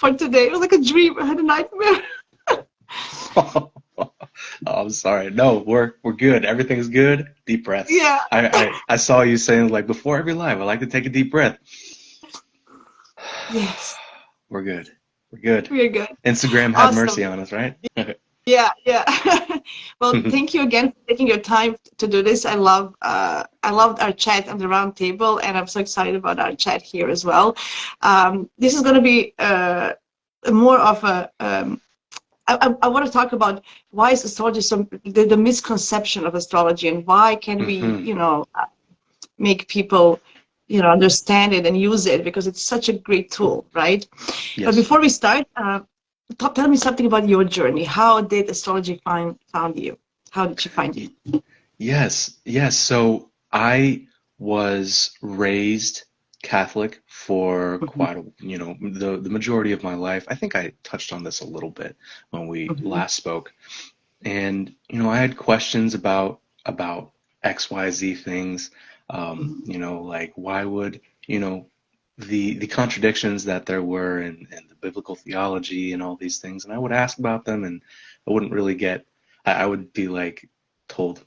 for today. It was like a dream. I had a nightmare. Oh, I'm sorry. No, we're good. Everything's good. Deep breaths. Yeah. I saw you saying like before every live, I like to take a deep breath. Yes. We're good. We're good. We're good. Instagram had Awesome. mercy on us, right? Yeah, yeah. Well, thank you again for taking your time to do this. I loved our chat on the round table, and I'm so excited about our chat here as well. This is going to be more of a I want to talk about why is astrology so the misconception of astrology, and why can we, Hmm. make people, understand it and use it, because it's such a great tool, right? But Yes. before we start, tell me something about your journey. How did astrology found you? How did she find you? Y- Yes. Yes. So I was raised Catholic for Mhm, quite a, the majority of my life. I think I touched on this a little bit when we mhm, last spoke. And I had questions about XYZ things. mhm, Like why would the contradictions that there were in the biblical theology and all these things, and I would ask about them, and I wouldn't really get. I would be like told,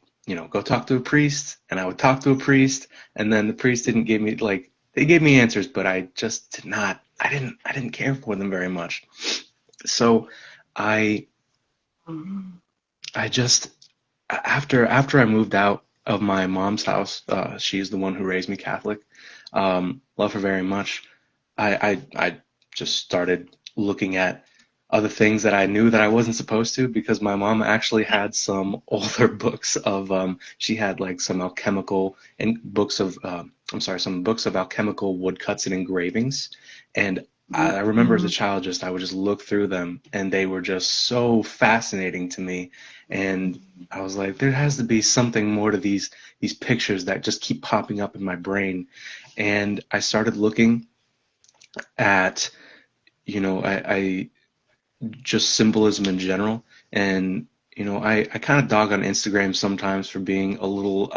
go talk to a priest, and I would talk to a priest, and then the priest didn't give me like they gave me answers, but I just did not. I didn't care for them very much. So I mhm. I just after I moved out of my mom's house, she's the one who raised me Catholic. Love her very much. I just started looking at other things that I knew that I wasn't supposed to, because my mom actually had some older books of she had like some alchemical and books of I'm sorry, some books of alchemical woodcuts and engravings. And I remember as a Mhm. child, I would just look through them, and they were just so fascinating to me. And I was like, there has to be something more to these pictures that just keep popping up in my brain. And I started looking at, I just symbolism in general. And, I kind of dog on Instagram sometimes for being a little,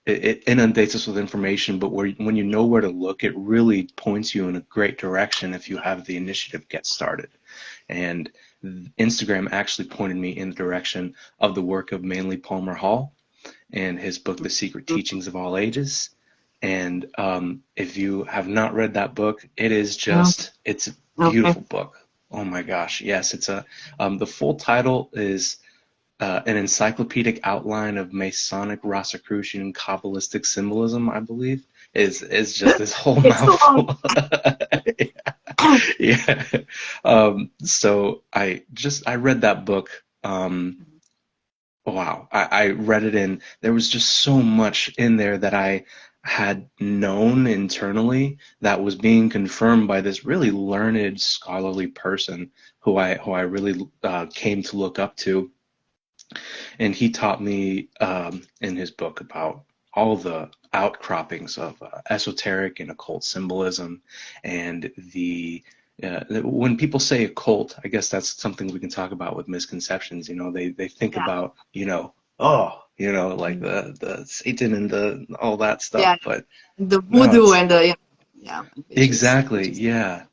it inundates us with information, but when you know where to look, it really points you in a great direction if you have the initiative get started. And Instagram actually pointed me in the direction of the work of Manly Palmer Hall and his book, The Secret Teachings of All Ages. And if you have not read that book, Oh, it's a okay. beautiful book. Oh my gosh, yes, the full title is an encyclopedic outline of Masonic, Rosicrucian, Kabbalistic symbolism, I believe, is just this whole It's so long. mouthful. Yeah. So I read that book. Wow. I read it, and there was just so much in there that I had known internally that was being confirmed by this really learned, scholarly person who I really came to look up to. And he taught me in his book about all the outcroppings of esoteric and occult symbolism, and when people say occult, I guess that's something we can talk about with misconceptions. They think Yeah. about, like the Satan and the all that stuff, Yeah. but The no, voodoo it's and the, yeah, which exactly, is yeah.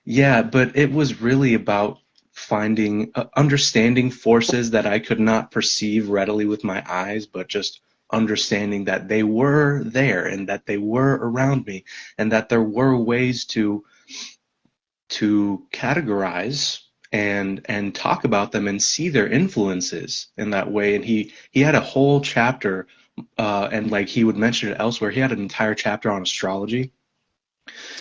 Yeah, but it was really about finding, understanding forces that I could not perceive readily with my eyes, but just understanding that they were there and that they were around me, and that there were ways to categorize and talk about them and see their influences in that way. And he had a whole chapter, and like he would mention it elsewhere. He had an entire chapter on astrology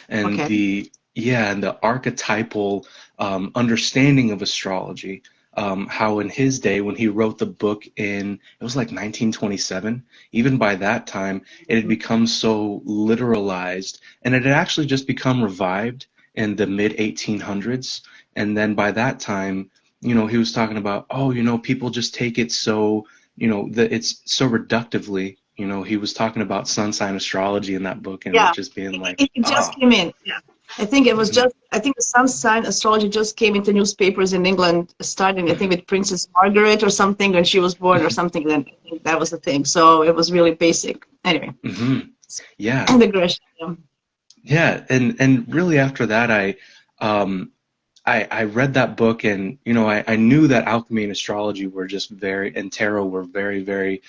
and okay. the archetypal understanding of astrology. How in his day, when he wrote the book it was like 1927, even by that time, it had become so literalized, and it had actually just become revived in the mid 1800s. And then by that time, he was talking about, oh, people just take it so, that it's so reductively. He was talking about sun sign astrology in that book, and it Yeah. just being like, It just oh, came in. Yeah. I think it was mhm, just, I think the sun sign astrology just came into newspapers in England, starting, I think, with Princess Margaret or something when she was born or something. Then I think that was the thing. So it was really basic. Anyway, mhm, yeah, and the Gresham. yeah, and really after that, I read that book, and I knew that alchemy and astrology were just and tarot were very, very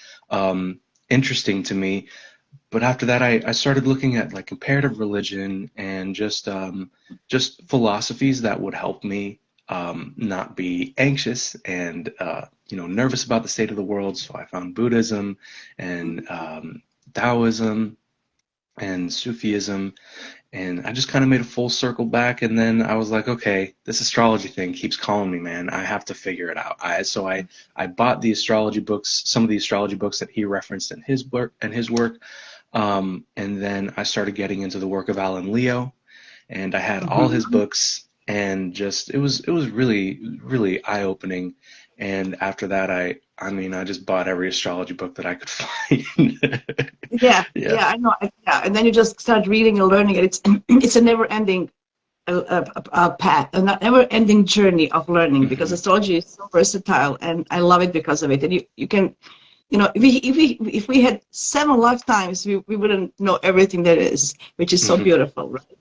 interesting to me. But after that, I started looking at like comparative religion and just philosophies that would help me not be anxious and nervous about the state of the world. So I found Buddhism and Taoism and Sufism, and I just kind of made a full circle back. And then I was like, okay, this astrology thing keeps calling me, man. I have to figure it out. So I bought the astrology books, some of the astrology books that he referenced in his work, and then I started getting into the work of Alan Leo, and I had all his books, and just it was really, really eye-opening. And after that, I just bought every astrology book that I could find. Yeah, Yeah. yeah, I know. Yeah, and then you just start reading and learning it. It's a never-ending path, a never-ending journey of learning, because astrology is so versatile, and I love it because of it. And you can, if we had 7 lifetimes, we wouldn't know everything there is, which is so beautiful, right?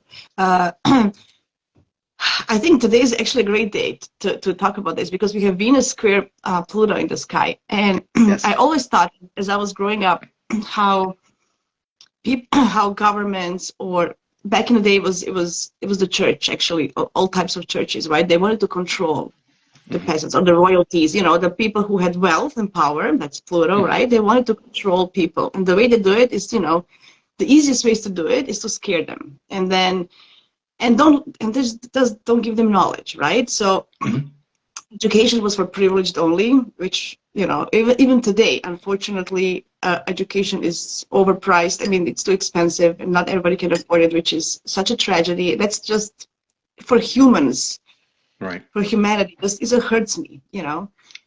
I think today is actually a great day to talk about this, because we have Venus square Pluto in the sky. And Yes. I always thought, as I was growing up, how governments, or back in the day, it was the church, actually, all types of churches, right? They wanted to control the peasants or the royalties, the people who had wealth and power. That's Pluto, right? They wanted to control people. And the way they do it is, the easiest ways to do it is to scare them. And then, don't give them knowledge, right? So education was for privileged only, which, even today, unfortunately, education is overpriced. I mean, it's too expensive and not everybody can afford it, which is such a tragedy. That's just, for humans, Right. for humanity, it hurts me,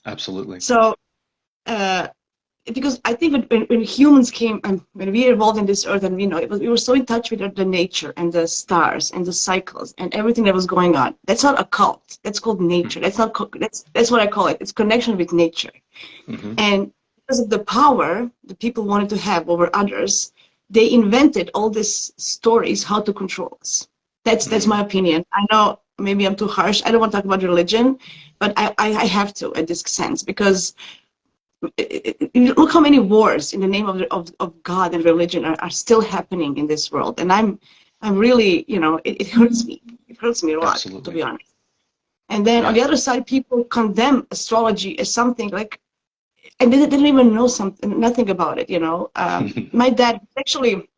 Absolutely. So, because I think when humans came, and when we evolved in this earth, and we were so in touch with the nature and the stars and the cycles and everything that was going on. That's not a cult. That's called nature. That's what I call it. It's connection with nature. And because of the power the people wanted to have over others, they invented all these stories how to control us. That's my opinion. I know maybe I'm too harsh. I don't want to talk about religion, but I have to, in this sense, because look how many wars in the name of God and religion are still happening in this world. And I'm really, it hurts me. It hurts me a lot, to be honest. And then on the other side, people condemn astrology as something like, and they didn't even know nothing about it, My dad actually,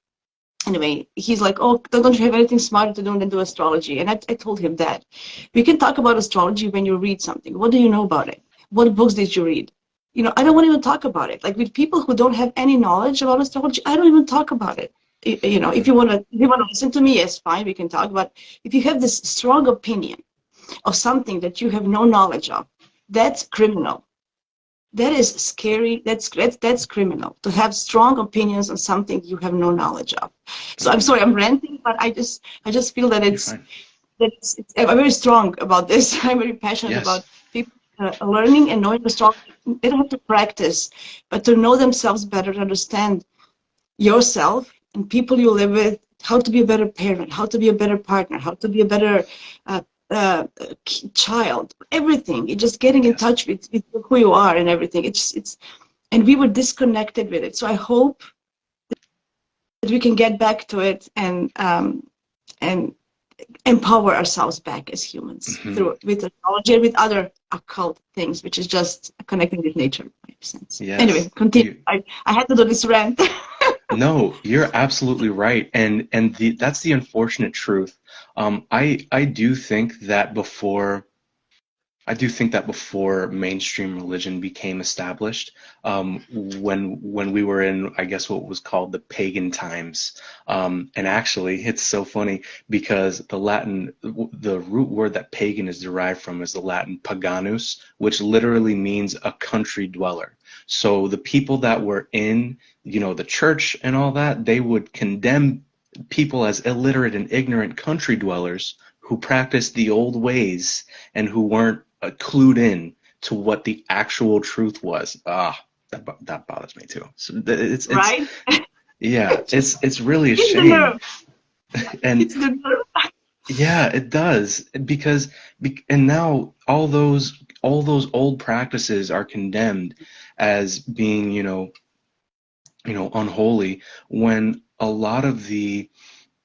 anyway, he's like, oh, don't you have anything smarter to do than do astrology? And I told him that we can talk about astrology when you read something. What do you know about it? What books did you read? I don't want to even talk about it. Like, with people who don't have any knowledge about astrology, I don't even talk about it. If you want to listen to me, yes, fine, we can talk. But if you have this strong opinion of something that you have no knowledge of, that's criminal. That is scary. That's criminal, to have strong opinions on something you have no knowledge of. So I'm sorry, I'm ranting, but I just feel that I'm very strong about this. I'm very passionate about people learning and knowing astrology. They don't have to practice, but to know themselves better, to understand yourself and people you live with, how to be a better parent, how to be a better partner, how to be a better child, everything. It's just getting in touch with who you are and everything. And we were disconnected with it. So I hope that we can get back to it and empower ourselves back as humans with astrology and with other occult things, which is just connecting with nature. Makes sense. Yes. Anyway, continue. I had to do this rant. No, you're absolutely right, and that's the unfortunate truth. I do think that before mainstream religion became established, when we were in, I guess, what was called the pagan times, and actually it's so funny because the root word that pagan is derived from is the Latin paganus, which literally means a country dweller. So the people that were in, the church and all that, they would condemn people as illiterate and ignorant country dwellers who practiced the old ways and who weren't clued in to what the actual truth was. That bothers me too. So it's right. Yeah, it's really a shame. And it's the nerve. Yeah, it does because and now all those old practices are condemned as being, unholy, when a lot of the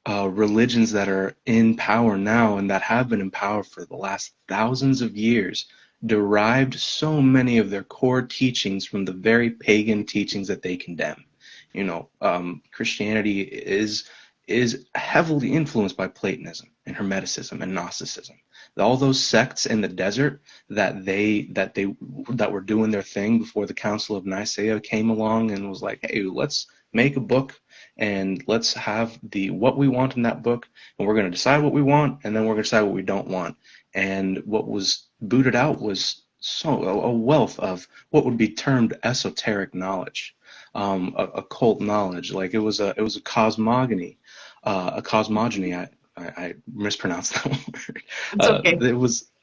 religions that are in power now and that have been in power for the last thousands of years derived so many of their core teachings from the very pagan teachings that they condemn. Christianity is heavily influenced by Platonism and Hermeticism and Gnosticism. All those sects in the desert that were doing their thing before the Council of Nicaea came along and was like, hey, let's make a book and let's have what we want in that book, and we're going to decide what we want, and then we're going to decide what we don't want. And what was booted out was a wealth of what would be termed esoteric knowledge, occult knowledge. Like it was a cosmogony, a cosmogony. I mispronounced that word. It's okay.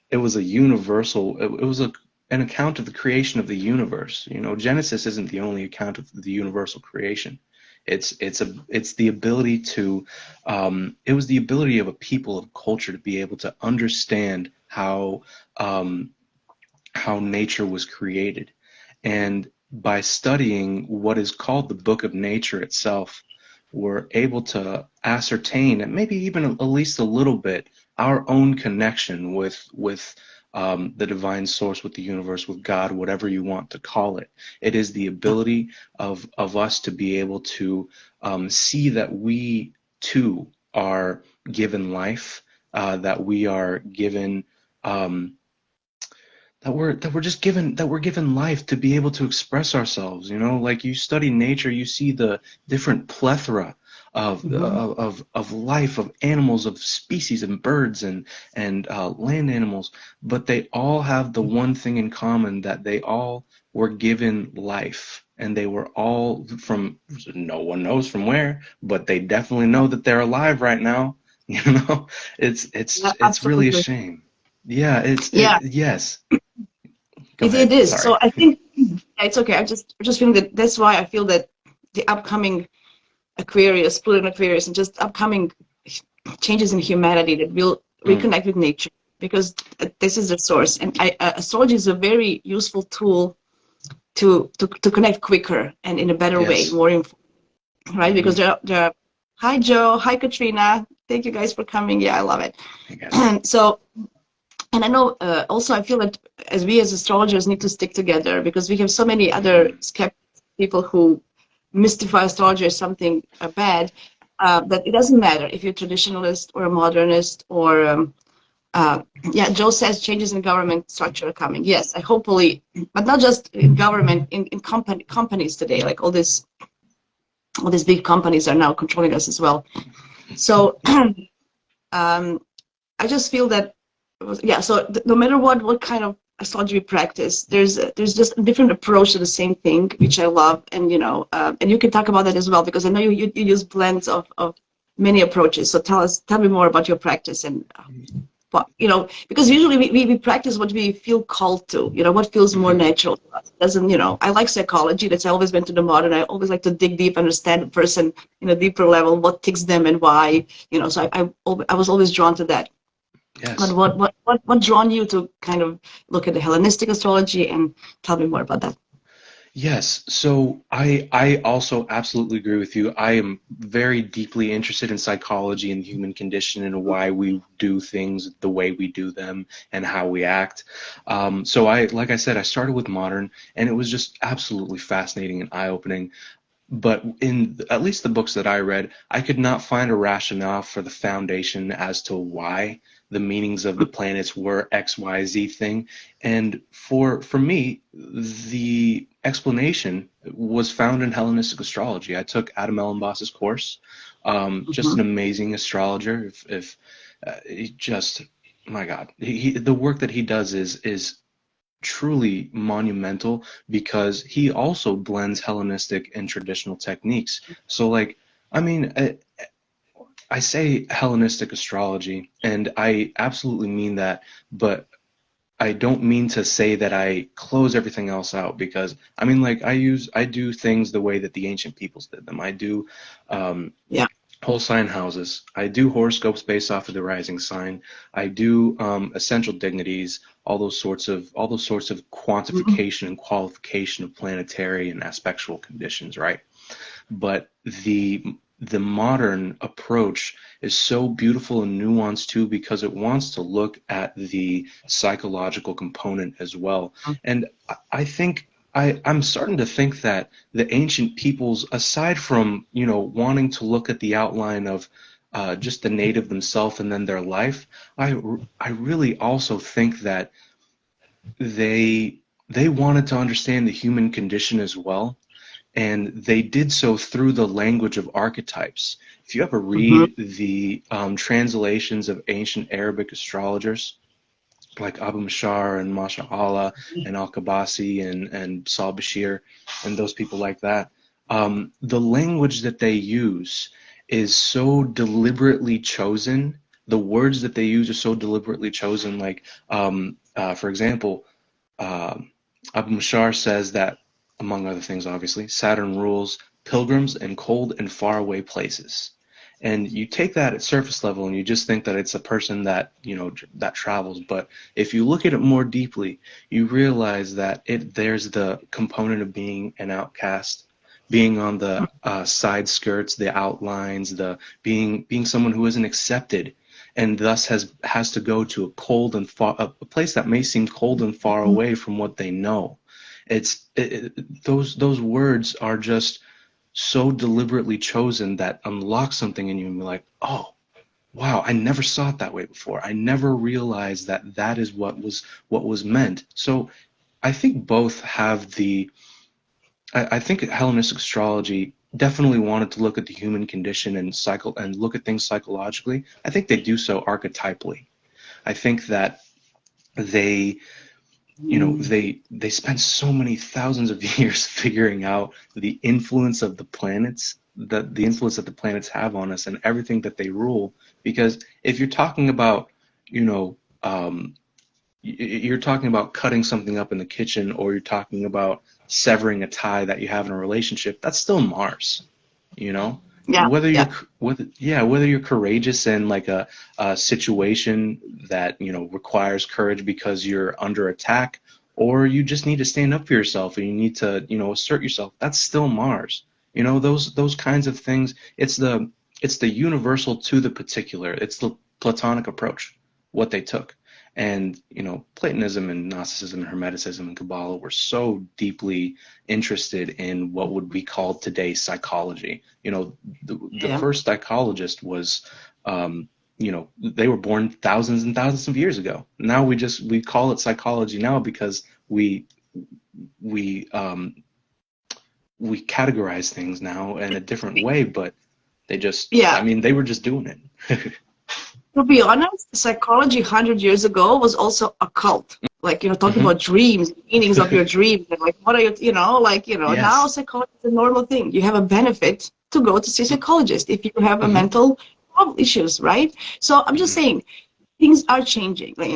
It was a universal. It was an account of the creation of the universe. Genesis isn't the only account of the universal creation. It's the ability to it was the ability of a people of culture to be able to understand how nature was created, and by studying what is called the Book of Nature itself, we're able to ascertain, and maybe even at least a little bit, our own connection with the divine source, with the universe, with God, whatever you want to call it. It is the ability of us to be able to see that we too are given life, that we are given that we're given life to be able to express ourselves. Like, you study nature, you see the different plethora of Mhm. of life, of animals, of species, and birds, and land animals, but they all have the one thing in common, that they all were given life, and they were all from, no one knows from where, but they definitely know that they're alive right now. you know it's Yeah, it's it's really a absolutely. shame. Yeah, Yeah, yes. Go it ahead. is. Sorry. So I think yeah, it's okay. I just feeling that that's why I feel that the upcoming Aquarius, Pluto and Aquarius, and just upcoming changes in humanity that will Mm, reconnect with nature, because this is the source. And astrology is a very useful tool to connect quicker and in a better way, yes. more informed, right? Because Hmm. there are, hi Joe, hi Katrina, thank you guys for coming. Yeah, I love it. I guess. And so, and I know also I feel that as we as astrologers need to stick together, because we have so many other Hmm. skeptics, people who mystify astrology as something bad, that it doesn't matter if you're a traditionalist or a modernist or uh, yeah, Joe says changes in government structure are coming. Yes, I hopefully, but not just in government, in companies today, like all these big companies are now controlling us as well. So um, I just feel that, yeah. So no matter what kind of astrology we practice, there's just a different approach to the same thing, which I love, and and you can talk about that as well, because I know you use blends of many approaches. So tell me more about your practice and. Because usually we practice what we feel called to, what feels more Hmm. natural to us. Doesn't, I like psychology. That's, I always been to the modern. I always like to dig deep, understand the person in a deeper level, what ticks them and why, so I was always drawn to that. But Yes. what drawn you to kind of look at the Hellenistic astrology, and tell me more about that? Yes. So I also absolutely agree with you. I am very deeply interested in psychology and the human condition and why we do things the way we do them and how we act. So like I said, I started with modern, and it was just absolutely fascinating and eye-opening. But in at least the books that I read, I could not find a rationale for the foundation as to why the meanings of the planets were X, Y, Z thing. And for me, the explanation was found in Hellenistic astrology. I took Adam Ellenboss's course. Just an Mhm. amazing astrologer. If he just, my God, the work that he does is truly monumental, because he also blends Hellenistic and traditional techniques. So, like, I mean, I say Hellenistic astrology, and I absolutely mean that, but I don't mean to say that I close everything else out, because I mean, like, I do things the way that the ancient peoples did them. I do um, Yeah. whole sign houses. I do horoscopes based off of the rising sign. I do essential dignities, all those sorts of Mhm. quantification and qualification of planetary and aspectual conditions, right? But the modern approach is so beautiful and nuanced too, because it wants to look at the psychological component as well. And I think I'm starting to think that the ancient peoples, aside from, wanting to look at the outline of just the native themselves and then their life, I really also think that they wanted to understand the human condition as well, and they did so through the language of archetypes. If you ever Mhm. read the translations of ancient Arabic astrologers, like Abu Mashar and Masha Allah and Al-Kabasi and Saul Bashir and those people like that, the language that they use is so deliberately chosen. The words that they use are so deliberately chosen. Like, for example, uh, Abu Mashar says that, among other things, obviously, Saturn rules pilgrims and cold and faraway places. And you take that at surface level and you just think that it's a person that, that travels. But if you look at it more deeply, you realize that there's the component of being an outcast, being on the side skirts, the outlines, the being someone who isn't accepted, and thus has to go to a cold and far a place that may seem cold and far away from what they know. Those words are just so deliberately chosen that unlock something in you and be like, oh, wow, I never saw it that way before. I never realized that that is what was meant. So I think both have I think Hellenistic astrology definitely wanted to look at the human condition and look at things psychologically. I think they do so archetypally. I think that they they spend so many thousands of years figuring out the influence of the planets, the influence that the planets have on us and everything that they rule. Because if you're talking about, you know, you're talking about cutting something up in the kitchen, or you're talking about severing a tie that you have in a relationship, that's still Mars, you know? Yeah, Whether yeah. whether you're courageous in like a situation that, requires courage because you're under attack, or you just need to stand up for yourself and you need to, assert yourself, that's still Mars. Those kinds of things. It's the universal to the particular. It's the Platonic approach, what they took. And, Platonism and Gnosticism and Hermeticism and Kabbalah were so deeply interested in what would be called today psychology. The Yeah. first psychologist was, they were born thousands and thousands of years ago. Now we call it psychology now because we we categorize things now in a different way, but I Yeah. mean, they were just doing it. To be honest, psychology 100 years ago was also a cult. Like, talking Hmm. about dreams, meanings of your dreams, and like, what are now Yes. psychology is a normal thing. You have a benefit to go to see a psychologist if you have a Hmm. mental health issues, right? So I'm just Hmm. saying, things are changing, like,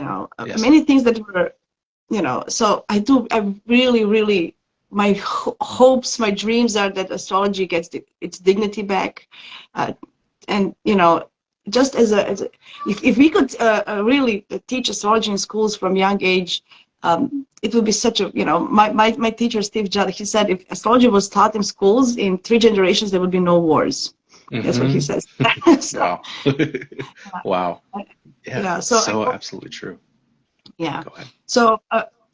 Yes. many things that were, so I really, really, my hopes, my dreams are that astrology gets its dignity back. And just if we could really teach astrology in schools from young age, it would be such a, my teacher Steve Judd, he said if astrology was taught in schools in 3 generations there would be no wars. That's what he Hmm. says. So Wow. Wow. Yeah, yeah, so I so hope. absolutely true. Yeah. Go ahead. So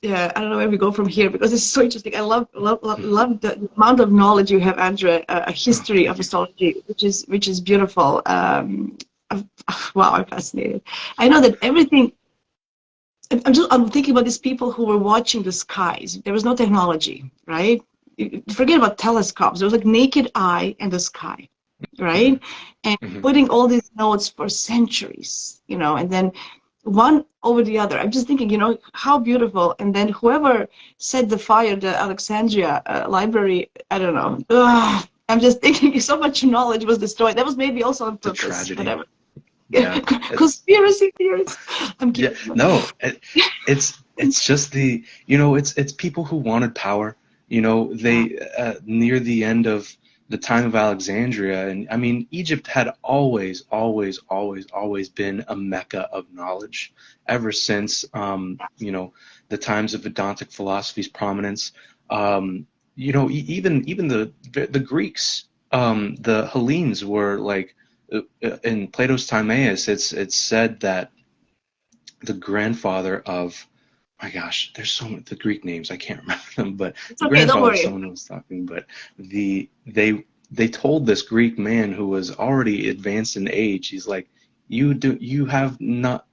yeah, I don't know where we go from here because it's so interesting. I love the amount of knowledge you have, Andrea, a Oh, history of thank you. astrology, which is beautiful. Wow, I'm fascinated. I know that everything. I'm thinking about these people who were watching the skies. There was no technology, right? Forget about telescopes. There was like naked eye and the sky, Hmm. right? And Hmm. putting all these notes for centuries, and then one over the other. I'm just thinking, how beautiful. And then whoever set the fire, the Alexandria library, I don't know. Ugh, I'm just thinking so much knowledge was destroyed. That was maybe also on It's a purpose, tragedy. whatever. Yeah. It's Conspiracy theories. I'm Yeah. kidding. No. It's just it's people who wanted power. Yeah. They near the end of the time of Alexandria. And I mean, Egypt had always, always, always, always been a mecca of knowledge ever since, you know, the times of Vedantic philosophy's prominence. You know, even the Greeks, the Hellenes were like, in Plato's Timaeus, it's said that the grandfather of, my gosh, there's so many the Greek names, I can't remember them, but It's the okay, don't grandfather of worry. someone who was talking, but they told this Greek man who was already advanced in age, he's like, you have not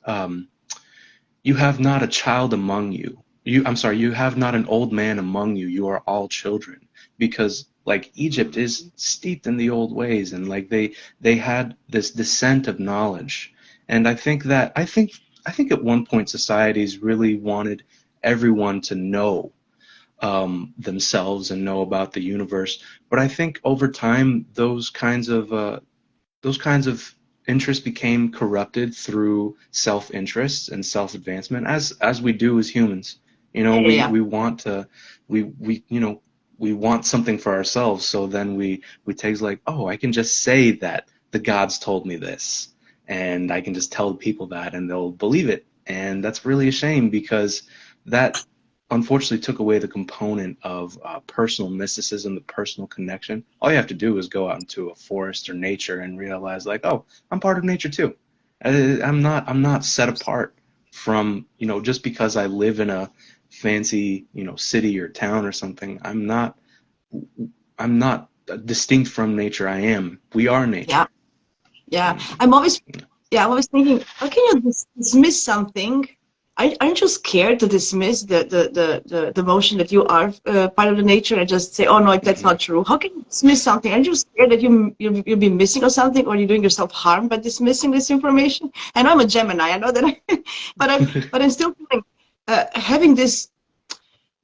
a child among you. I'm sorry, you have not an old man among you. You are all children. Because like Egypt is steeped in the old ways, and like they had this descent of knowledge. And I think at one point societies really wanted everyone to know themselves and know about the universe. But I think over time those kinds of interests became corrupted through self-interest and self-advancement, as we do as humans. You know, Yeah, yeah, yeah. we want to we you know we want something for ourselves, so then we take like, oh, I can just say that the gods told me this, and I can just tell the people that, and they'll believe it. And that's really a shame, because that unfortunately took away the component of personal mysticism, the personal connection. All you have to do is go out into a forest or nature and realize, like, oh, I'm part of nature too. I'm not set apart from, you know, just because I live in a fancy, you know, city or town or something. I'm not distinct from nature. I am. We are Yeah, nature. yeah. And I'm always thinking, how can you dismiss something? Aren't you scared to dismiss the motion that you are part of the nature and just say, oh no, that's mhm. not true? How can you dismiss something? Aren't you scared that you'll be missing or something, or you're doing yourself harm by dismissing this information? I know I'm a Gemini. I know that, but I'm still feeling having this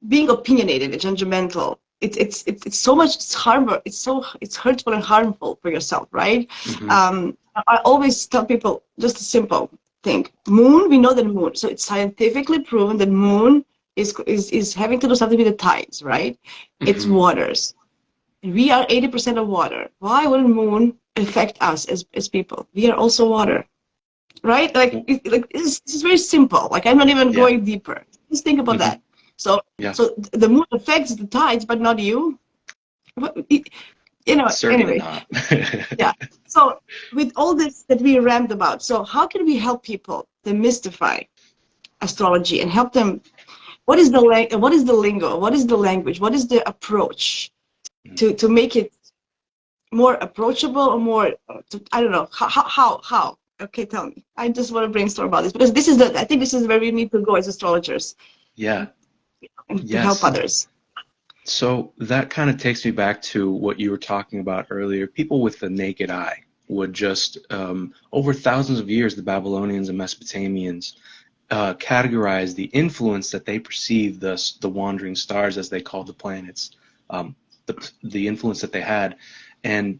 being opinionated and judgmental. It's so much. It's harmful. It's hurtful and harmful for yourself, right? Mhm. I always tell people just a simple thing. Moon, we know that moon. So it's scientifically proven that moon is having to do something with the tides, right? It's Mhm. waters. And we are 80% of water. Why wouldn't moon affect us as people? We are also water, right? Well, This is very simple. Like I'm not even yeah. going deeper. Just think about Mhm. that. So Yeah. so the moon affects the tides, but not you. You know. Certainly Anyway, not. yeah. So with all this that we rammed about, so how can we help people demystify astrology and help them? What is the lingo? What is the language? What is the approach to make it more approachable or more? I don't know how. Okay, tell me. I just want to brainstorm about this because I think this is where we need to go as astrologers Yeah. and to help Yes. others. So that kind of takes me back to what you were talking about earlier. People with the naked eye would just, over thousands of years, the Babylonians and Mesopotamians categorize the influence that they perceive the wandering stars, as they called the planets, um, the influence that they had, and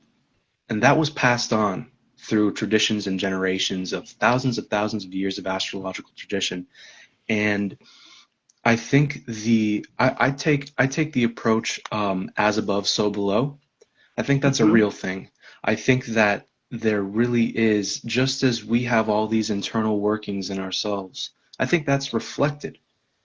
that was passed on through traditions and generations of thousands of years of astrological tradition. And I think I take the approach, as above, so below. I think that's a Mm-hmm. real thing. I think that there really is, just as we have all these internal workings in ourselves, I think that's reflected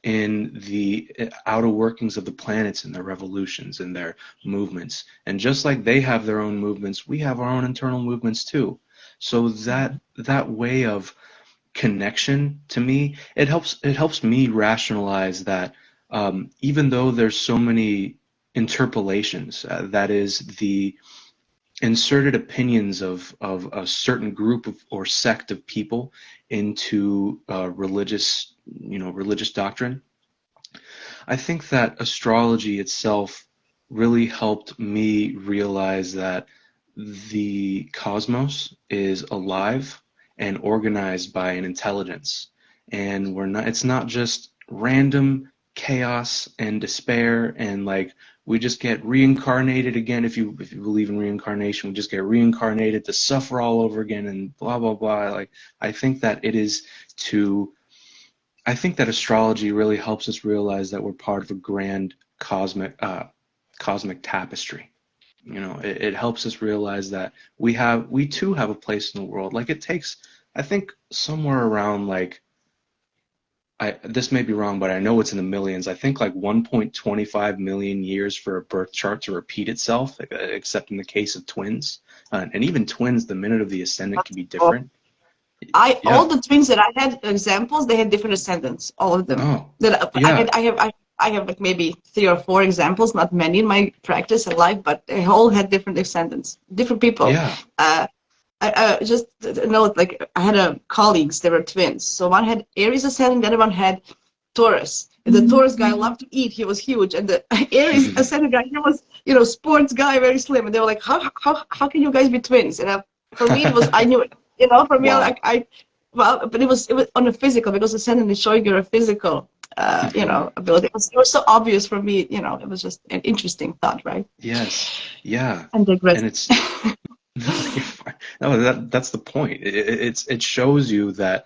in the outer workings of the planets and their revolutions and their movements. And just like they have their own movements, we have our own internal movements too. So that way of connection, to me, it helps me rationalize that, even though there's so many interpolations, that is the inserted opinions of a certain group of or sect of people into religious doctrine. I think that astrology itself really helped me realize that the cosmos is alive and organized by an intelligence. And it's not just random chaos and despair, and like we just get reincarnated again. If you believe in reincarnation, we just get reincarnated to suffer all over again and blah blah blah. Like I think that it is to I think that astrology really helps us realize that we're part of a grand cosmic tapestry. You know, it helps us realize that we too have a place in the world. Like it takes, I think, somewhere around like, this may be wrong, but I know it's in the millions. I think like 1.25 million years for a birth chart to repeat itself, except in the case of twins. And even twins, the minute of the ascendant can be different. All Yeah. the twins that I had examples, they had different ascendants, all of them. Oh, That yeah. I have like maybe 3 or 4 examples, not many in my practice and life, but they all had different ascendants, different people. Yeah. Uh, I just know, like I had colleagues, they were twins. So one had Aries ascendant, the other one had Taurus. And the Taurus guy loved to eat; he was huge. And the Aries ascendant guy, he was, sports guy, very slim. And they were like, how can you guys be twins? And for me, it was, I knew it. For me, Wow. well, but it was on a physical, because ascendant is showing your physical, ability. It was so obvious for me. It was just an interesting thought, right? Yes. Yeah. And digress. And it's no, you're fine. No, that's the point. It shows you that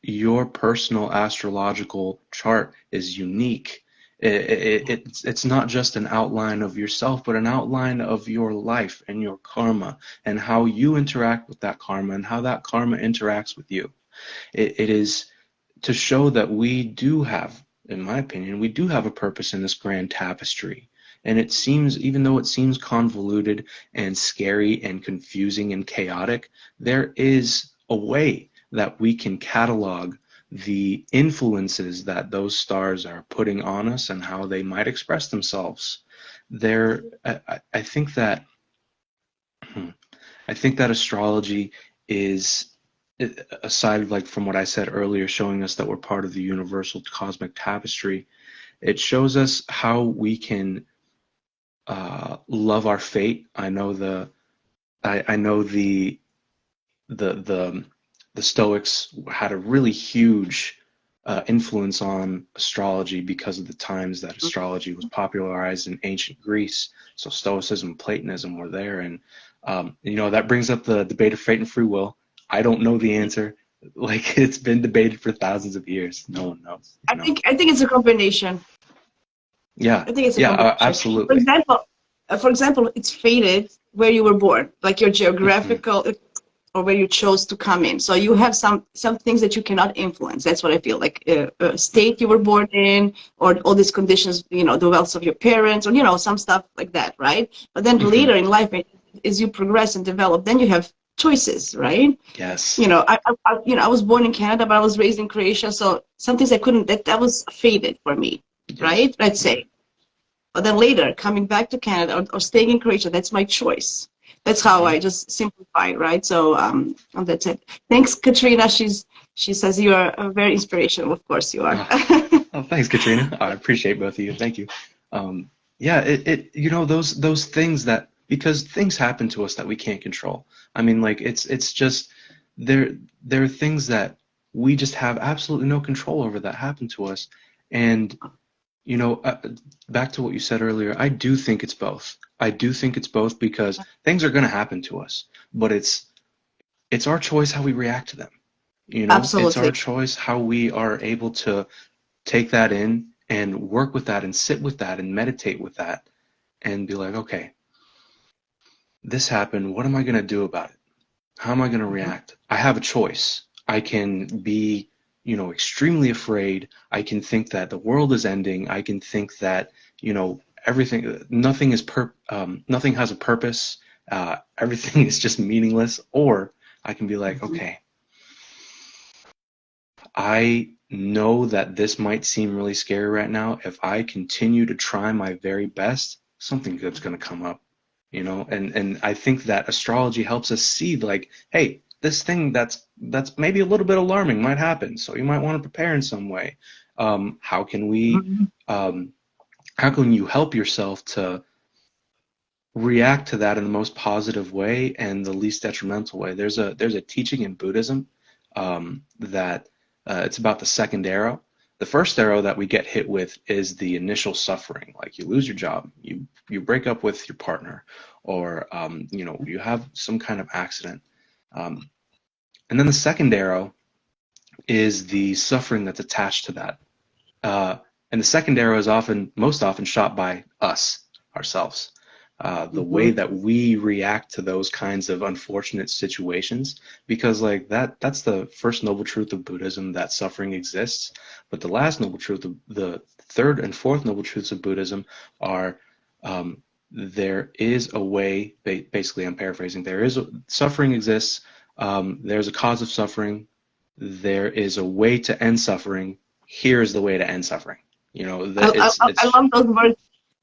your personal astrological chart is unique. It's not just an outline of yourself, but an outline of your life and your karma and how you interact with that karma and how that karma interacts with you. It is to show that we do have, in my opinion, we do have a purpose in this grand tapestry. And it seems, even though it seems convoluted and scary and confusing and chaotic, there is a way that we can catalog the influences that those stars are putting on us and how they might express themselves. I think that I think that astrology is, aside like from what I said earlier, showing us that we're part of the universal cosmic tapestry. It shows us how we can love our fate. I know the the Stoics had a really huge influence on astrology because of the times that astrology was popularized in ancient Greece. So Stoicism, Platonism were there, and that brings up the debate of fate and free will. I don't know the answer. Like it's been debated for thousands of years. No one knows. I think it's a combination. Yeah, I think it's a yeah, combination. For absolutely. example, it's fated where you were born, like your Hmm. geographical, or where you chose to come in. So you have some things that you cannot influence. That's what I feel like. State you were born in, or all these conditions, the wealth of your parents, or some stuff like that, right? But then Hmm. later in life, as you progress and develop, then you have choices, right? Yes. I was born in Canada, but I was raised in Croatia, so some things I couldn't. That was fated for me, Yes. right? Let's Hmm. say. But then later, coming back to Canada, or staying in Croatia, that's my choice. That's how Hmm. I just simplify, right? So that's it. Thanks, Katrina. She says you are very inspirational. Of course you are. Oh, oh, thanks, Katrina. I appreciate both of you. Thank you. Yeah, those things that, because things happen to us that we can't control. I mean, like it's just there there are things that we just have absolutely no control over that happen to us. And you know, uh, back to what you said earlier, I do think it's both. I do think it's both because things are going to happen to us, but it's our choice how we react to them. It's our Absolutely. choice how we are able to take that in and work with that and sit with that and meditate with that and be like, okay, this happened. What am I going to do about it? How am I going to react? I have a choice. I can be, extremely afraid. I can think that the world is ending. I can think that, everything, nothing has a purpose. Everything is just meaningless. Or I can be like, okay, I know that this might seem really scary right now. If I continue to try my very best, something good's going to come up, and I think that astrology helps us see like, hey, this thing that's maybe a little bit alarming might happen. So you might want to prepare in some way. How can we, um, how can you help yourself to react to that in the most positive way and the least detrimental way? There's a teaching in Buddhism that it's about the second arrow. The first arrow that we get hit with is the initial suffering, like you lose your job, you break up with your partner, or you have some kind of accident, um, and then the second arrow is the suffering that's attached to that. Uh, and the second arrow is most often shot by us ourselves. the way that we react to those kinds of unfortunate situations, because like that's the first noble truth of Buddhism, that suffering exists. But the last noble truth, the third and fourth noble truths of Buddhism are there is a way, basically I'm paraphrasing, suffering exists, there's a cause of suffering, there is a way to end suffering, here is the way to end suffering. You know, I love those words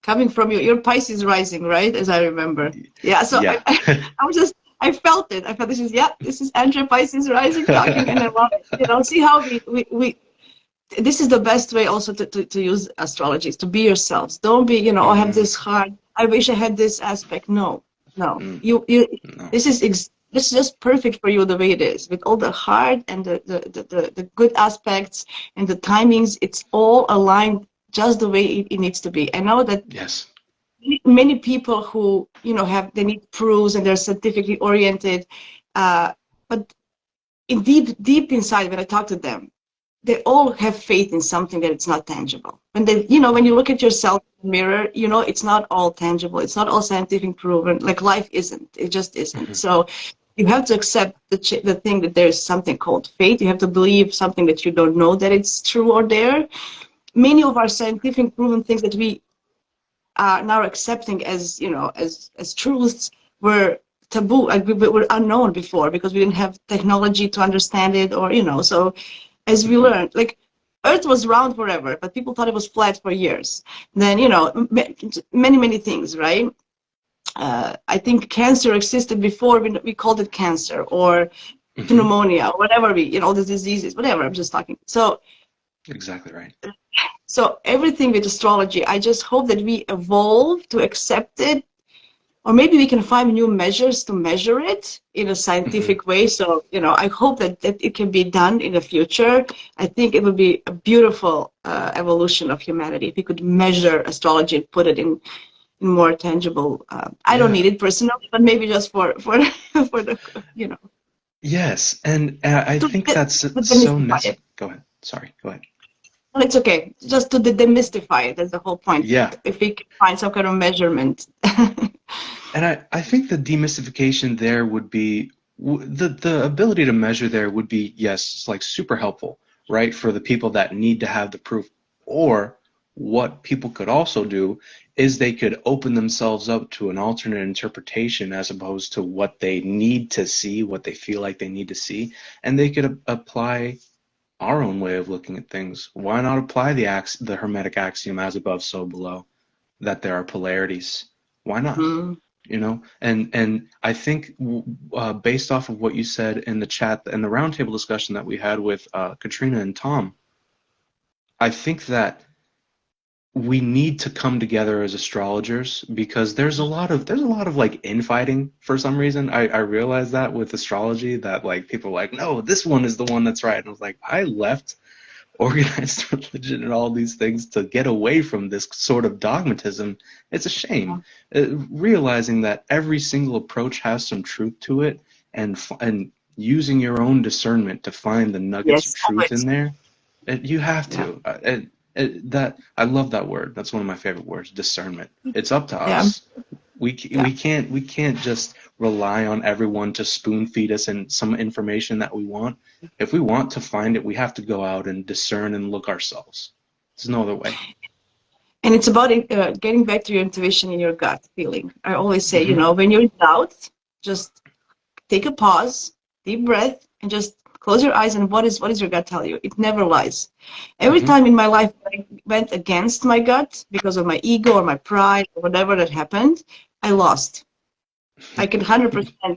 coming from you. Your Pisces rising, right? As I remember. Yeah. So yeah. I felt it. I felt this is Andrea Pisces rising talking, and I love it. You know, see how we this is the best way also to use astrology, is to be yourselves. Don't be, you know, I have this heart, I wish I had this aspect. No. No. No. This is just perfect for you the way it is, with all the heart and the good aspects and the timings. It's all aligned just the way it needs to be. I know that yes, many people who, you know, they need proofs and they're scientifically oriented, but deep inside, when I talk to them, they all have faith in something that it's not tangible. When they, you know, when you look at yourself in the mirror, you know, it's not all tangible. It's not all scientific proven. Like life isn't. It just isn't. So you have to accept the thing that there's something called fate. You have to believe something that you don't know that it's true or there. Many of our scientific proven things that we are now accepting as, you know, as truths were taboo. Like we were unknown before because we didn't have technology to understand it, or, you know, so as we learned, like Earth was round forever, but people thought it was flat for years. Then, you know, many things, right? I think cancer existed before we called it cancer, or pneumonia, or whatever you know, all the diseases, whatever. I'm just talking. So exactly right. So everything with astrology, I just hope that we evolve to accept it, or maybe we can find new measures to measure it in a scientific way. So, you know, I hope that it can be done in the future. I think it would be a beautiful evolution of humanity if we could measure astrology and put it in more tangible. I don't need it personally, but maybe just for for the, you know. Yes, and I think that's so necessary. Go ahead. Sorry, go ahead. Well, it's okay. Just to demystify it. That's the whole point. Yeah. If we can find some kind of measurement. And I think the demystification there would be, the ability to measure there would be, yes, it's like super helpful, right? For the people that need to have the proof. Or what people could also do is they could open themselves up to an alternate interpretation as opposed to what they need to see, what they feel like they need to see. And they could apply our own way of looking at things. Why not apply the Hermetic axiom, as above, so below, that there are polarities? Why not? You know, and I think based off of what you said in the chat and the roundtable discussion that we had with Katrina and Tom, I think that we need to come together as astrologers, because there's a lot of like infighting for some reason. I realize that with astrology, that like people are like, no, this one is the one that's right. And I was like, I left organized religion and all these things to get away from this sort of dogmatism. It's a shame. Realizing that every single approach has some truth to it, and using your own discernment to find the nuggets of truth in there. You have to. That I love that word. That's one of my favorite words, discernment. It's up to us. We can't just rely on everyone to spoon feed us in some information that we want. If we want to find it, we have to go out and discern and look ourselves. There's no other way. And it's about getting back to your intuition and your gut feeling. I always say, you know, when you're in doubt, just take a pause, deep breath, and just close your eyes, and what is your gut tell you? It never lies. Every time in my life I went against my gut because of my ego or my pride or whatever that happened, I lost. I can 100%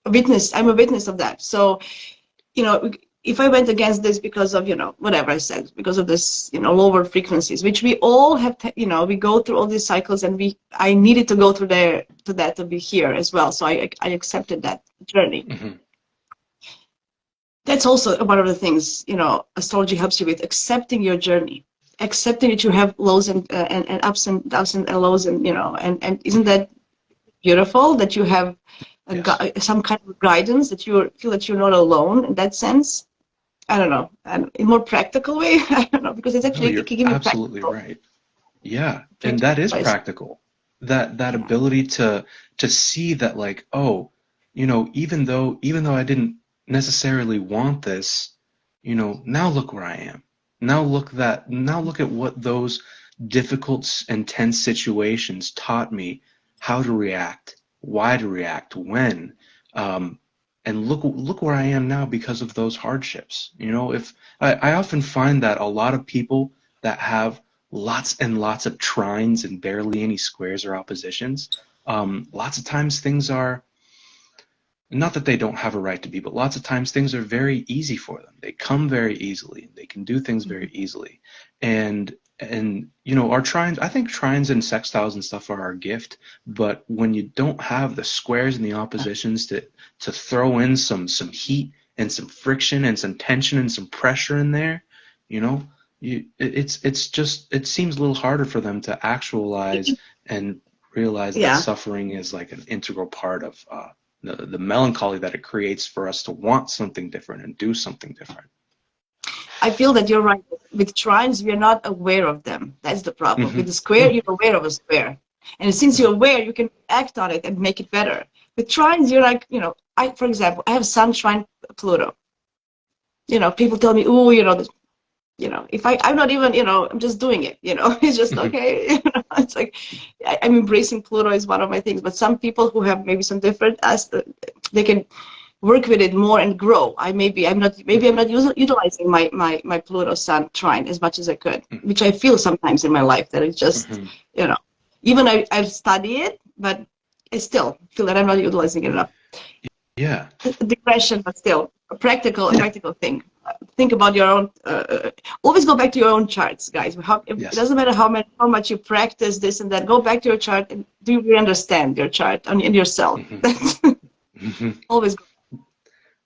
witness. I'm a witness of that. So, you know, if I went against this because of, you know, whatever I said, because of this, you know, lower frequencies, which we all have, you know, we go through all these cycles, and I needed to go through that to be here as well. So I accepted that journey. That's also one of the things, you know, astrology helps you with, accepting your journey, accepting that you have lows and ups and lows, and, you know, and isn't that beautiful that you have some kind of guidance, that you feel that you're not alone in that sense? I don't know, and in a more practical way, I don't know, because it's actually, you're it can give you absolutely practical. right. Yeah, and that is practical. that ability to see that, like, oh, even though I didn't necessarily want this, now look where I am. Now look at what those difficult and tense situations taught me, how to react, why to react, when, and look where I am now because of those hardships. If I often find that a lot of people that have lots and lots of trines and barely any squares or oppositions, lots of times things are, not that they don't have a right to be, but lots of times things are very easy for them. They come very easily. They can do things very easily. And our trines, I think trines and sextiles and stuff are our gift, but when you don't have the squares and the oppositions to throw in some heat and some friction and some tension and some pressure in there, it seems a little harder for them to actualize and realize that suffering is like an integral part of the melancholy that it creates for us to want something different and do something different. I feel that you're right. With trines, we are not aware of them. That's the problem. With the square, you're aware of a square. And since you're aware, you can act on it and make it better. With trines, you're like, for example, I have Sun trine Pluto. People tell me, oh, if I'm not even, I'm just doing it, it's just okay. It's like, I'm embracing Pluto is one of my things, but some people who have maybe some different they can work with it more and grow. Maybe I'm not utilizing my Pluto Sun trine as much as I could, which I feel sometimes in my life that it's just, even I've studied it, but I still feel that I'm not utilizing it enough. Yeah. Digression, but still a practical thing. Think about your own. Always go back to your own charts, guys. It doesn't matter how much you practice this and that. Go back to your chart and do you really understand your chart and yourself? Always.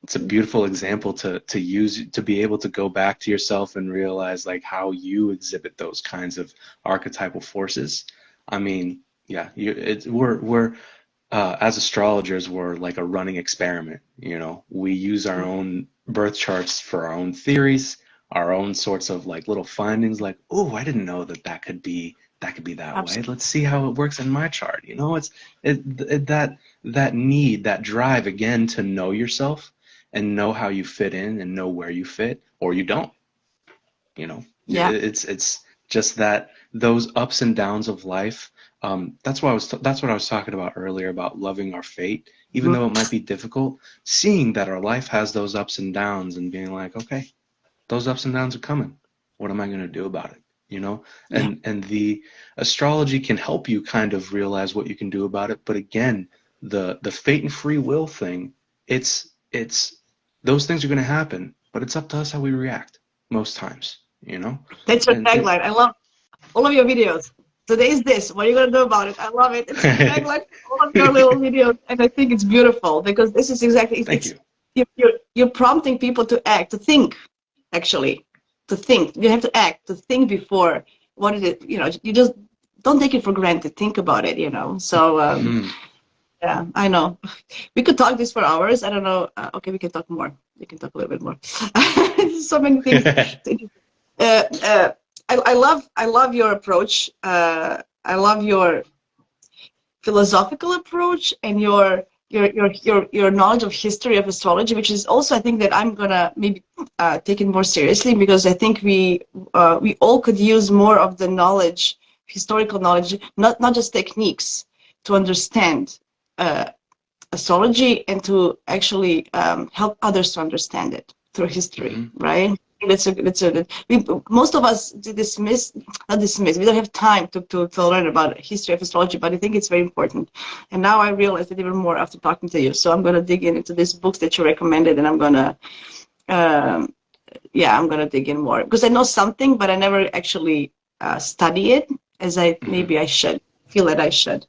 It's a beautiful example to use, to be able to go back to yourself and realize like how you exhibit those kinds of archetypal forces. I mean, yeah, we're as astrologers, we're like a running experiment. We use our own birth charts for our own theories, our own sorts of like little findings, like, oh, I didn't know that could be that way. Let's see how it works in my chart. That need, that drive again to know yourself and know how you fit in and know where you fit or you don't. It's just that those ups and downs of life. That's what I was talking about earlier, about loving our fate, even though it might be difficult, seeing that our life has those ups and downs and being like, okay, those ups and downs are coming. What am I going to do about it? And the astrology can help you kind of realize what you can do about it. But again, the fate and free will thing, it's those things are going to happen, but it's up to us how we react most times. That's your tagline. I love all of your videos. Today is this. What are you going to do about it? I love it. It's tagline all of your little videos, and I think it's beautiful because this is exactly. Thank you. You're prompting people to act, to think, actually, to think. You have to act, to think before what it is. You just don't take it for granted. Think about it. So. Yeah, I know. We could talk this for hours. I don't know. Okay, we can talk more. We can talk a little bit more. So many things. I love your approach. I love your philosophical approach and your knowledge of history of astrology, which is also, I think, that I'm gonna maybe take it more seriously, because I think we all could use more of the knowledge, historical knowledge, not just techniques, to understand astrology and to actually help others to understand it through history, right? Most of us not dismiss. We don't have time to learn about history of astrology, but I think it's very important. And now I realize it even more after talking to you. So I'm going to dig into these books that you recommended, and I'm going to, I'm going to dig in more, because I know something, but I never actually study it as maybe I should. Feel that I should.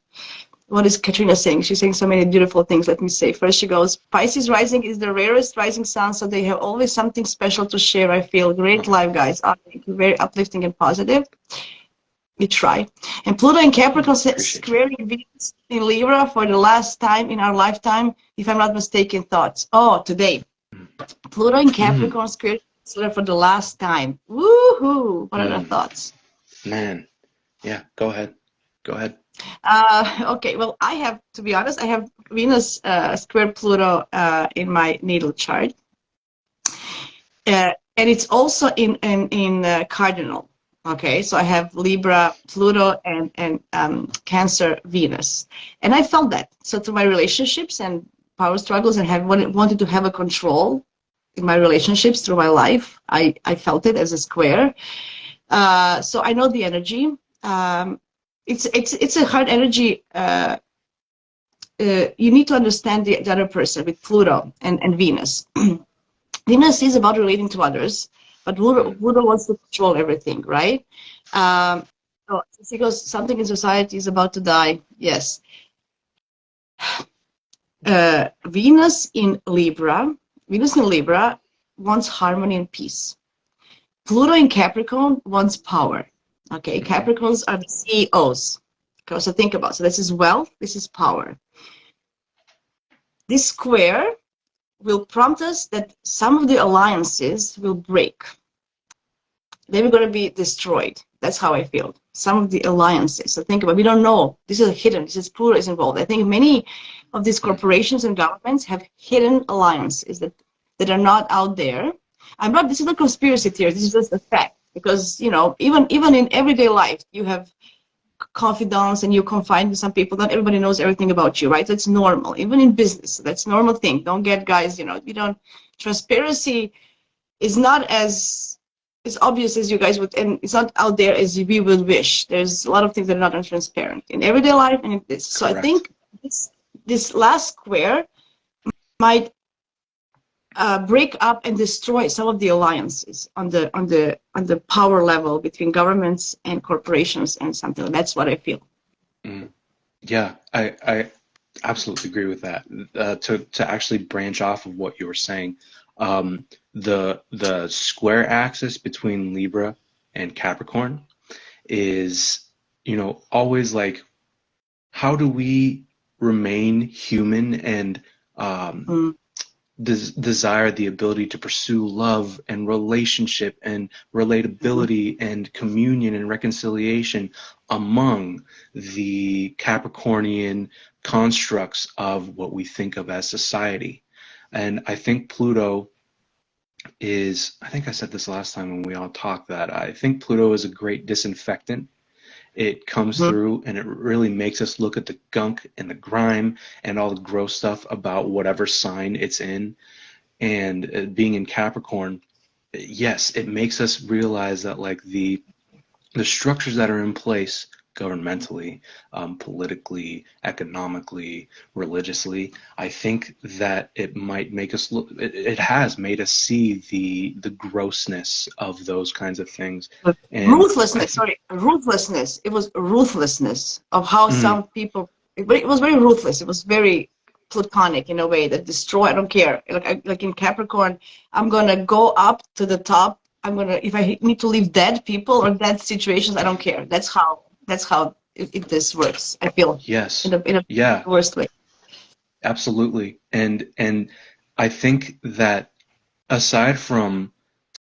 What is Katrina saying? She's saying so many beautiful things. Let me say. First, she goes, Pisces rising is the rarest rising sun, so they have always something special to share, I feel. Great live, guys. Thank you. Very uplifting and positive. We try. And Pluto in Capricorn squaring Venus in Libra for the last time in our lifetime, if I'm not mistaken, thoughts. Oh, today. Pluto in Capricorn squaring Venus for the last time. Woohoo! What are the thoughts? Man. Yeah, go ahead. Go ahead. Okay, well, I have, to be honest, I have Venus square Pluto in my natal chart. And it's also in cardinal. Okay, so I have Libra, Pluto, and Cancer, Venus, and I felt that. So through my relationships and power struggles, and have wanted to have a control in my relationships through my life, I felt it as a square. So I know the energy. It's a hard energy. You need to understand the other person with Pluto and Venus. Venus is about relating to others, but Buddha wants to control everything, right? So because something in society is about to die, yes. Venus in Libra wants harmony and peace. Pluto in Capricorn wants power. Okay, Capricorns are the CEOs. Okay, so think about it. So this is wealth, this is power. This square will prompt us that some of the alliances will break. They were going to be destroyed. That's how I feel. Some of the alliances. So think about it. We don't know. This is hidden. This is Pluto is involved. I think many of these corporations and governments have hidden alliances that are not out there. This is not conspiracy theory. This is just a fact. Because, you know, even in everyday life, you have confidants and you confide in some people. Not everybody knows everything about you, right? That's normal. Even in business, that's normal thing. Don't get guys, you know, transparency is not as obvious as you guys would, and it's not out there as we would wish. There's a lot of things that are not transparent in everyday life and in this. So Correct. I think this last square might break up and destroy some of the alliances on the power level between governments and corporations and something. That's what I feel. Yeah, I absolutely agree with that. To actually branch off of what you were saying, the square axis between Libra and Capricorn is, you know, always like, how do we remain human and desire the ability to pursue love and relationship and relatability and communion and reconciliation among the Capricornian constructs of what we think of as society. And I think Pluto is, I think I said this last time when we all talked, that I think Pluto is a great disinfectant. It comes through and it really makes us look at the gunk and the grime and all the gross stuff about whatever sign it's in. And being in Capricorn, yes, it makes us realize that like the structures that are in place governmentally, politically, economically, religiously, I think that it might make us look, it has made us see the grossness of those kinds of things. And Ruthlessness, ruthlessness. It was ruthlessness of how some people, but it was very ruthless. It was very platonic in a way that destroy. I don't care. Like in Capricorn, I'm gonna go up to the top. If I need to leave dead people or dead situations, I don't care. That's how this works. I feel yes, in a yeah, worst way. absolutely. And I think that aside from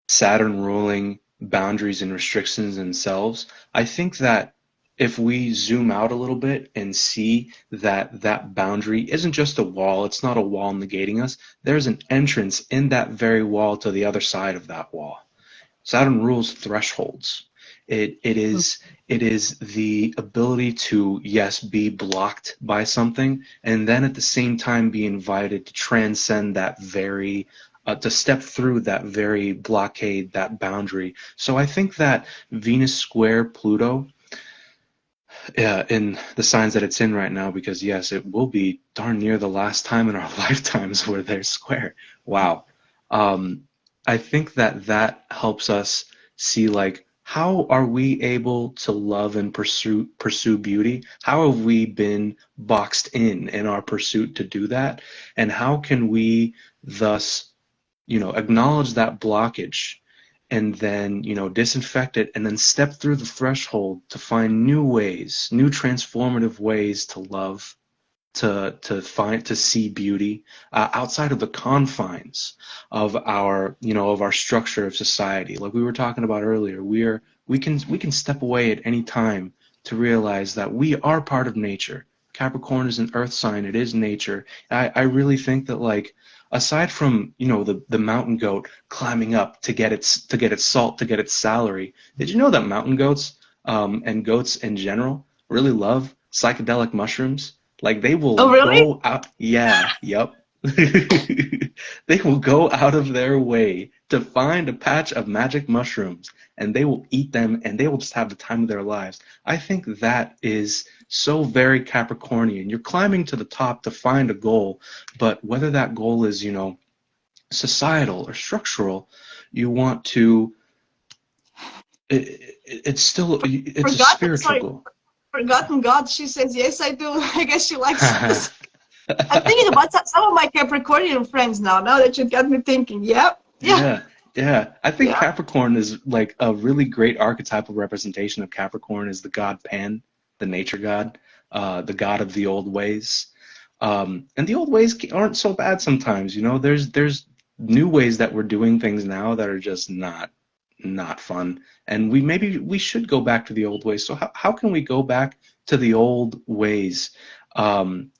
Saturn ruling boundaries and restrictions themselves, I think that if we zoom out a little bit and see that that boundary isn't just a wall, it's not a wall negating us, there's an entrance in that very wall to the other side of that wall. Saturn rules thresholds. It is the ability to, yes, be blocked by something, and then at the same time be invited to transcend that very to step through that very blockade, that boundary. So I think that Venus square Pluto, in the signs that it's in right now, because yes, it will be darn near the last time in our lifetimes where they're square. Wow. I think that that helps us see, like, how are we able to love and pursue beauty? How have we been boxed in our pursuit to do that? And how can we thus, you know, acknowledge that blockage and then, you know, disinfect it and then step through the threshold to find new ways, new transformative ways to love, to see beauty outside of the confines of our, you know, of our structure of society. Like we were talking about earlier, we can step away at any time to realize that we are part of nature. Capricorn is an earth sign. It is nature. I really think that, like, aside from, you know, the mountain goat climbing up to get its salt, to get its salary, did you know that mountain goats and goats in general really love psychedelic mushrooms? Like, they will Oh, really? go out. Yeah, yep. They will go out of their way to find a patch of magic mushrooms, and they will eat them, and they will just have the time of their lives. I think that is so very Capricornian. You're climbing to the top to find a goal, but whether that goal is, you know, societal or structural, you want to. It's still, it's a Forgotten, spiritual sorry, goal. forgotten God. She says, yes, I do. I guess she likes this. I'm thinking about some of my Capricornian friends now that you got me thinking. Yeah, yeah, Yeah, yeah. I think yeah. Capricorn is like a really great archetypal representation of Capricorn is the god Pan, the nature god, the god of the old ways. And the old ways aren't so bad sometimes, you know. There's new ways that we're doing things now that are just not fun. And maybe we should go back to the old ways. So how can we go back to the old ways?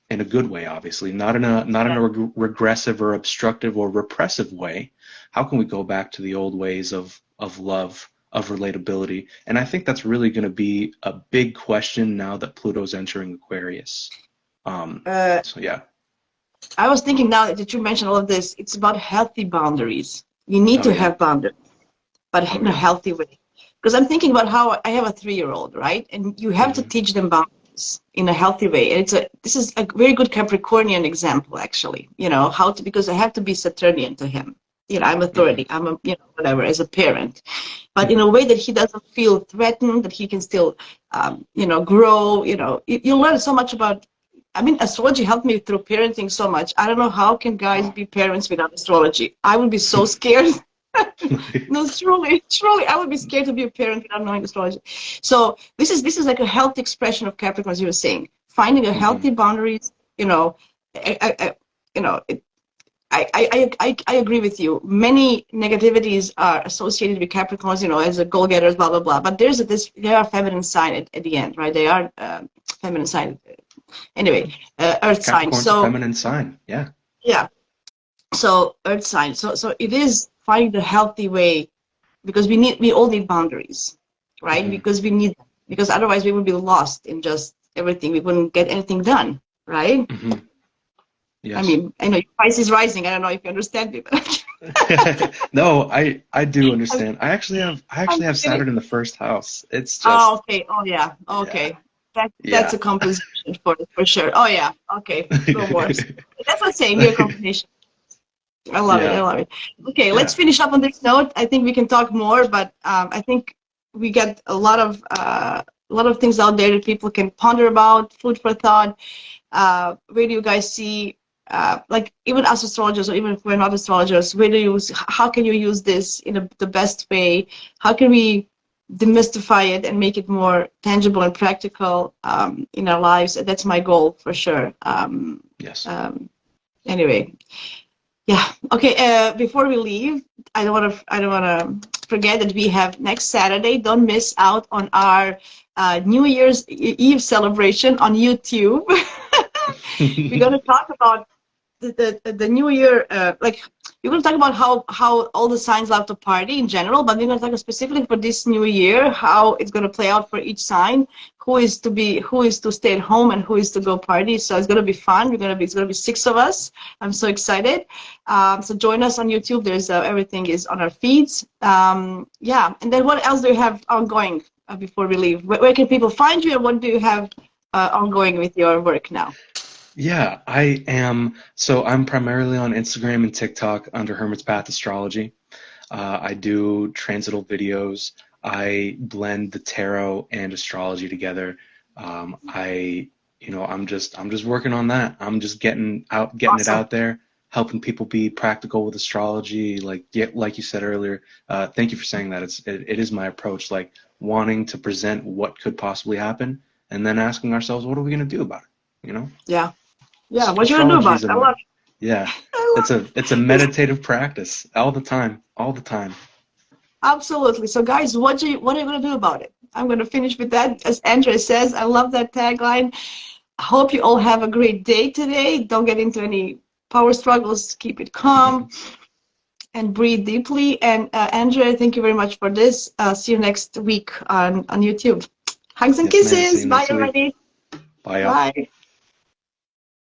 In a good way, obviously, not in a regressive or obstructive or repressive way. How can we go back to the old ways of love, of relatability? And I think that's really going to be a big question now that Pluto's entering Aquarius. Uh, So yeah. I was thinking now that you mentioned all of this, it's about healthy boundaries. You need Oh to yeah. have boundaries, but Oh in a yeah. healthy way. Because I'm thinking about how I have a 3-year-old, right? And you have to Hmm. teach them boundaries in a healthy way. And this is a very good Capricornian example, actually. You know, because I have to be Saturnian to him. You know, I'm Hmm. authority. I'm a, you know, whatever, as a parent, but in a Hmm. way that he doesn't feel threatened, that he can still, you know, grow. You know, you learn so much about. I mean, astrology helped me through parenting so much. I don't know how can guys Wow. be parents without astrology. I would be so scared. No, truly, I would be scared to be a parent without knowing astrology. So this is like a healthy expression of Capricorn, as you were saying, finding a Hmm. healthy boundaries. You know, you know, I agree with you. Many negativities are associated with Capricorns, you know, as a goal-getters, blah blah blah. But they are feminine sign at the end, right? They are feminine sign anyway, Earth sign. Capricorn's a So feminine sign. Yeah. yeah, so Earth sign. So it is finding the healthy way because we all need boundaries, right? Hmm. Because otherwise we would be lost in just everything. We wouldn't get anything done, right? Hmm. I Yes. mean, I know your price is rising. I don't know if you understand me, but No, I do I'm, understand. I I'm actually have kidding. Saturn in the first house. It's Oh, just okay. Oh, yeah. yeah. Okay. That's Yeah. a compensation for sure. Oh, yeah. Okay. No more. That's what I'm saying. You're a compensation. I love it. I Yeah. love it. Okay, let's Yeah. finish up on this note. I think we can talk more, but I think we get a lot of things out there that people can ponder about, food for thought. Where do you guys see, like even as astrologers, or even if we're not astrologers, how can you use this in the best way? How can we demystify it and make it more tangible and practical in our lives? That's my goal for sure. Yes. Anyway. Yeah. Okay. Before we leave, I don't want to forget that we have next Saturday. Don't miss out on our New Year's Eve celebration on YouTube. We're going to talk about the new year, like we're going to talk about how all the signs love to party in general, but we're going to talk specifically for this new year how it's going to play out for each sign, who is to stay at home and who is to go party. So it's going to be fun. It's going to be 6 of us. I'm so excited. So join us on YouTube. There's everything is on our feeds. Yeah, and then what else do you have ongoing before we leave? Where can people find you, and what do you have ongoing with your work now? Yeah, I am. So I'm primarily on Instagram and TikTok under Hermit's Path Astrology. I do transital videos. I blend the tarot and astrology together. I'm just working on that. I'm just getting it Awesome. out there, helping people be practical with astrology. Like you said earlier, thank you for saying that. It is my approach, like wanting to present what could possibly happen, and then asking ourselves, what are we going to do about it? You know? Yeah. Yeah, what you gonna do Astrology about is it? I love it. yeah, I love it's a it. meditative practice all the time, all the time. Absolutely. So guys, what are you gonna do about it? I'm going to finish with that. As Andrea says, I love that tagline. I hope you all have a great day today. Don't get into any power struggles. Keep it calm and breathe deeply. And Andrea, thank you very much for this. See you next week on YouTube. Hugs and Yes, ma'am. See kisses. you Bye, next week. everybody. Bye, y'all. Bye.